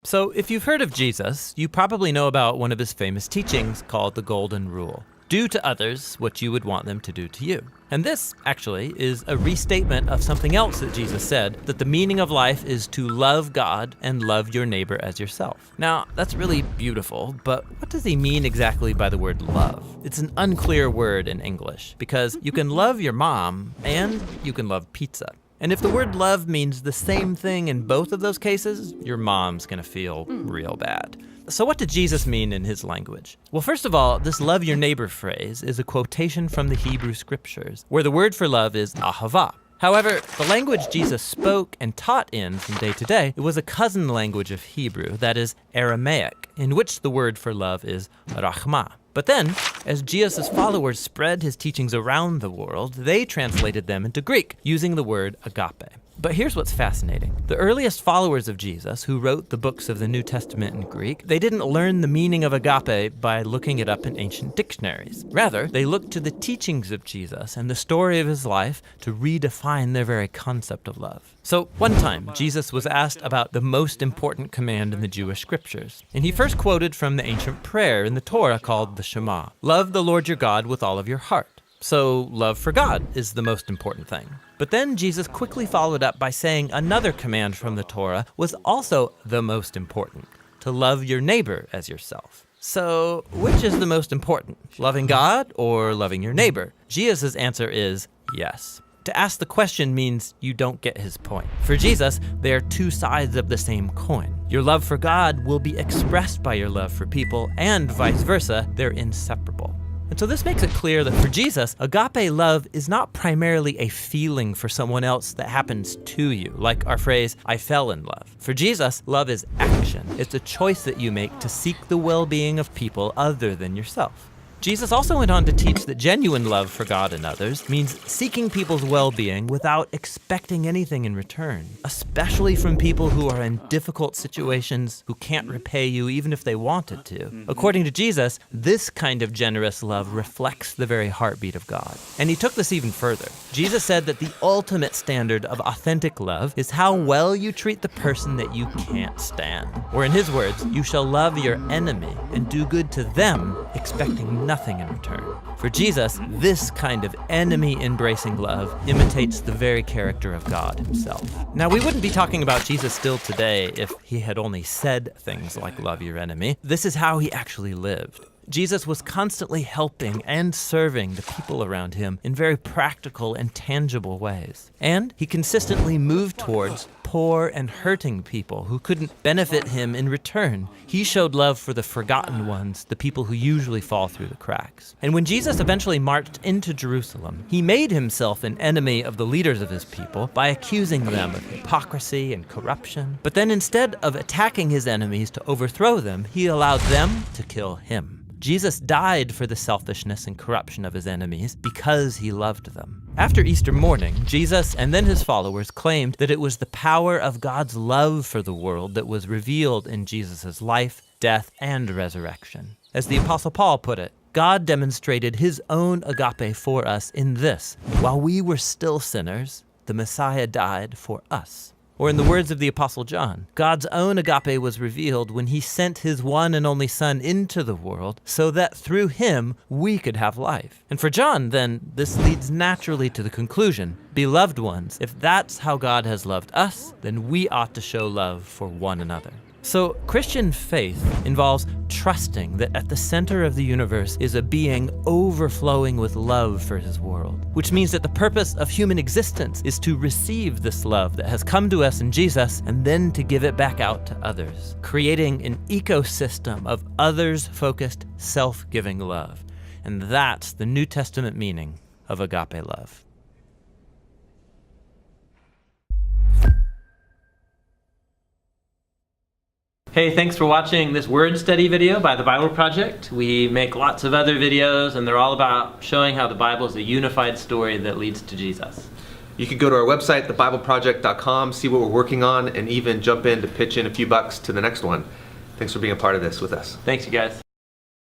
So if you've heard of Jesus, you probably know about one of his famous teachings called the Golden Rule. Do to others what you would want them to do to you. And this, actually, is a restatement of something else that Jesus said, that the meaning of life is to love God and love your neighbor as yourself. Now, that's really beautiful, but what does he mean exactly by the word love? It's an unclear word in English, because you can love your mom and you can love pizza. And if the word love means the same thing in both of those cases, your mom's gonna feel real bad. So what did Jesus mean in his language? Well, first of all, this love your neighbor phrase is a quotation from the Hebrew scriptures, where the word for love is ahava. However, the language Jesus spoke and taught in from day to day, it was a cousin language of Hebrew, that is Aramaic, in which the word for love is rachma. But then, as Jesus' followers spread his teachings around the world, they translated them into Greek, using the word agape. But here's what's fascinating. The earliest followers of Jesus, who wrote the books of the New Testament in Greek, they didn't learn the meaning of agape by looking it up in ancient dictionaries. Rather, they looked to the teachings of Jesus and the story of his life to redefine their very concept of love. So one time, Jesus was asked about the most important command in the Jewish scriptures. And he first quoted from the ancient prayer in the Torah called the Shema. Love the Lord your God with all of your heart. So love for God is the most important thing. But then Jesus quickly followed up by saying another command from the Torah was also the most important, to love your neighbor as yourself. So which is the most important, loving God or loving your neighbor? Jesus' answer is yes. To ask the question means you don't get his point. For Jesus, they are two sides of the same coin. Your love for God will be expressed by your love for people, and vice versa, they're inseparable. And so this makes it clear that for Jesus, agape love is not primarily a feeling for someone else that happens to you, like our phrase, I fell in love. For Jesus, love is action. It's a choice that you make to seek the well-being of people other than yourself. Jesus also went on to teach that genuine love for God and others means seeking people's well-being without expecting anything in return, especially from people who are in difficult situations, who can't repay you even if they wanted to. According to Jesus, this kind of generous love reflects the very heartbeat of God. And he took this even further. Jesus said that the ultimate standard of authentic love is how well you treat the person that you can't stand. Or in his words, you shall love your enemy and do good to them, expecting nothing in return. For Jesus, this kind of enemy-embracing love imitates the very character of God himself. Now, we wouldn't be talking about Jesus still today if he had only said things like love your enemy. This is how he actually lived. Jesus was constantly helping and serving the people around him in very practical and tangible ways. And he consistently moved towards poor and hurting people who couldn't benefit him in return. He showed love for the forgotten ones, the people who usually fall through the cracks. And when Jesus eventually marched into Jerusalem, he made himself an enemy of the leaders of his people by accusing them of hypocrisy and corruption. But then instead of attacking his enemies to overthrow them, he allowed them to kill him. Jesus died for the selfishness and corruption of his enemies because he loved them. After Easter morning, Jesus and then his followers claimed that it was the power of God's love for the world that was revealed in Jesus' life, death, and resurrection. As the Apostle Paul put it, God demonstrated his own agape for us in this: while we were still sinners, the Messiah died for us. Or in the words of the Apostle John, God's own agape was revealed when he sent his one and only Son into the world so that through him we could have life. And for John, then, this leads naturally to the conclusion, beloved ones, if that's how God has loved us, then we ought to show love for one another. So Christian faith involves trusting that at the center of the universe is a being overflowing with love for his world, which means that the purpose of human existence is to receive this love that has come to us in Jesus and then to give it back out to others, creating an ecosystem of others-focused, self-giving love. And that's the New Testament meaning of agape love. Hey, thanks for watching this word study video by the Bible Project. We make lots of other videos, and they're all about showing how the Bible is a unified story that leads to Jesus. You can go to our website, thebibleproject.com, see what we're working on, and even jump in to pitch in a few bucks to the next one. Thanks for being a part of this with us. Thanks, you guys.